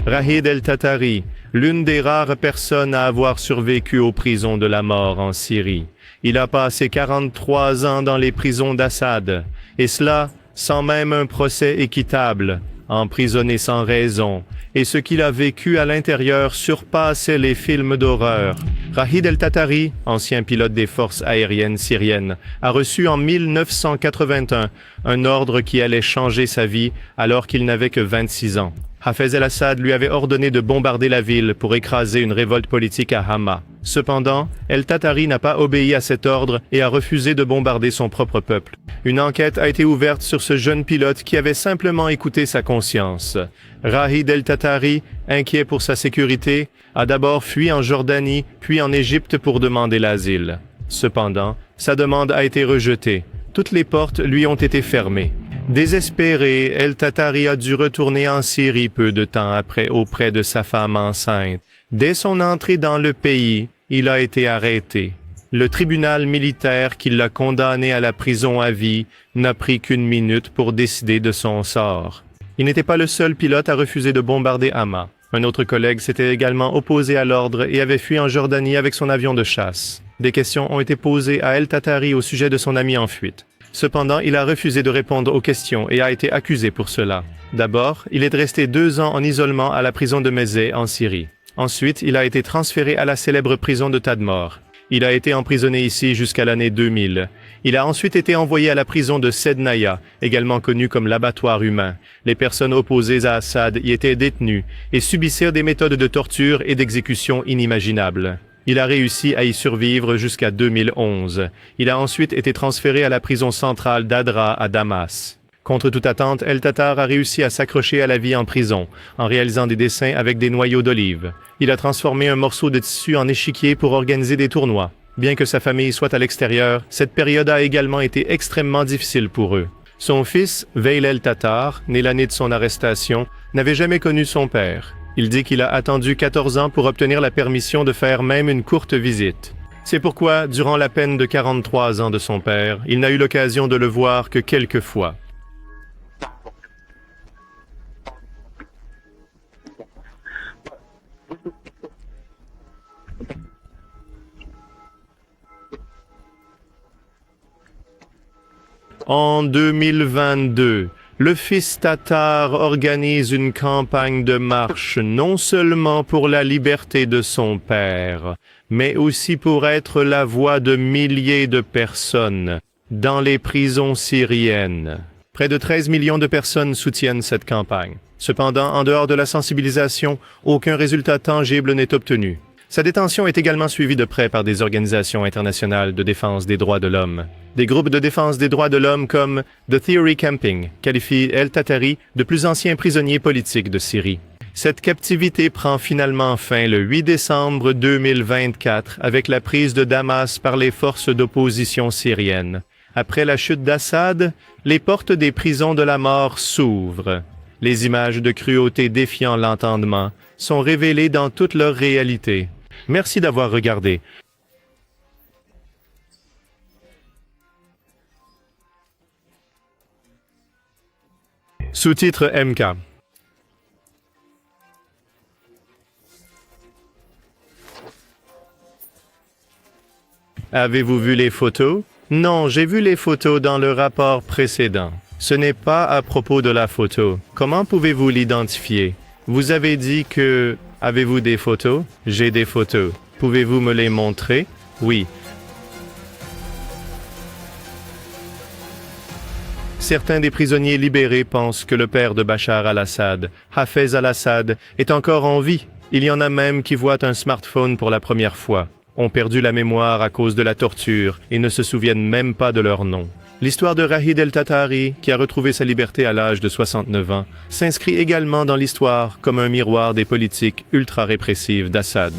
Rahid el-Tatari, l'une des rares personnes à avoir survécu aux prisons de la mort en Syrie. Il a passé 43 ans dans les prisons d'Assad, et cela sans même un procès équitable, emprisonné sans raison, et ce qu'il a vécu à l'intérieur surpassait les films d'horreur. Rahid el-Tatari, ancien pilote des forces aériennes syriennes, a reçu en 1981 un ordre qui allait changer sa vie alors qu'il n'avait que 26 ans. Hafez el-Assad lui avait ordonné de bombarder la ville pour écraser une révolte politique à Hama. Cependant, el-Tatari n'a pas obéi à cet ordre et a refusé de bombarder son propre peuple. Une enquête a été ouverte sur ce jeune pilote qui avait simplement écouté sa conscience. Rahid el-Tatari, inquiet pour sa sécurité, a d'abord fui en Jordanie, puis en Égypte pour demander l'asile. Cependant, sa demande a été rejetée. Toutes les portes lui ont été fermées. Désespéré, el-Tatari a dû retourner en Syrie peu de temps après auprès de sa femme enceinte. Dès son entrée dans le pays, il a été arrêté. Le tribunal militaire qui l'a condamné à la prison à vie n'a pris qu'une minute pour décider de son sort. Il n'était pas le seul pilote à refuser de bombarder Hama. Un autre collègue s'était également opposé à l'ordre et avait fui en Jordanie avec son avion de chasse. Des questions ont été posées à el-Tatari au sujet de son ami en fuite. Cependant, il a refusé de répondre aux questions et a été accusé pour cela. D'abord, il est resté 2 ans en isolement à la prison de Mézé en Syrie. Ensuite, il a été transféré à la célèbre prison de Tadmor. Il a été emprisonné ici jusqu'à l'année 2000. Il a ensuite été envoyé à la prison de Sednaya, également connue comme l'abattoir humain. Les personnes opposées à Assad y étaient détenues et subissaient des méthodes de torture et d'exécution inimaginables. Il a réussi à y survivre jusqu'à 2011. Il a ensuite été transféré à la prison centrale d'Adra à Damas. Contre toute attente, el-Tatar a réussi à s'accrocher à la vie en prison, en réalisant des dessins avec des noyaux d'olive. Il a transformé un morceau de tissu en échiquier pour organiser des tournois. Bien que sa famille soit à l'extérieur, cette période a également été extrêmement difficile pour eux. Son fils, Veil el-Tatar, né l'année de son arrestation, n'avait jamais connu son père. Il dit qu'il a attendu 14 ans pour obtenir la permission de faire même une courte visite. C'est pourquoi, durant la peine de 43 ans de son père, il n'a eu l'occasion de le voir que quelques fois. En 2022, le fils Tatar organise une campagne de marche non seulement pour la liberté de son père, mais aussi pour être la voix de milliers de personnes dans les prisons syriennes. Près de 13 millions de personnes soutiennent cette campagne. Cependant, en dehors de la sensibilisation, aucun résultat tangible n'est obtenu. Sa détention est également suivie de près par des organisations internationales de défense des droits de l'homme. Des groupes de défense des droits de l'homme comme The Theory Camping qualifient el-Tatari de plus ancien prisonnier politique de Syrie. Cette captivité prend finalement fin le 8 décembre 2024 avec la prise de Damas par les forces d'opposition syriennes. Après la chute d'Assad, les portes des prisons de la mort s'ouvrent. Les images de cruauté défiant l'entendement sont révélées dans toute leur réalité. Merci d'avoir regardé. Sous-titre MK. Avez-vous vu les photos? Non, j'ai vu les photos dans le rapport précédent. Ce n'est pas à propos de la photo. Comment pouvez-vous l'identifier? Vous avez dit que... Avez-vous des photos? J'ai des photos. Pouvez-vous me les montrer? Oui. Certains des prisonniers libérés pensent que le père de Bachar al-Assad, Hafez al-Assad, est encore en vie. Il y en a même qui voient un smartphone pour la première fois, ont perdu la mémoire à cause de la torture et ne se souviennent même pas de leur nom. L'histoire de Rahid el-Tatari, qui a retrouvé sa liberté à l'âge de 69 ans, s'inscrit également dans l'histoire comme un miroir des politiques ultra-répressives d'Assad.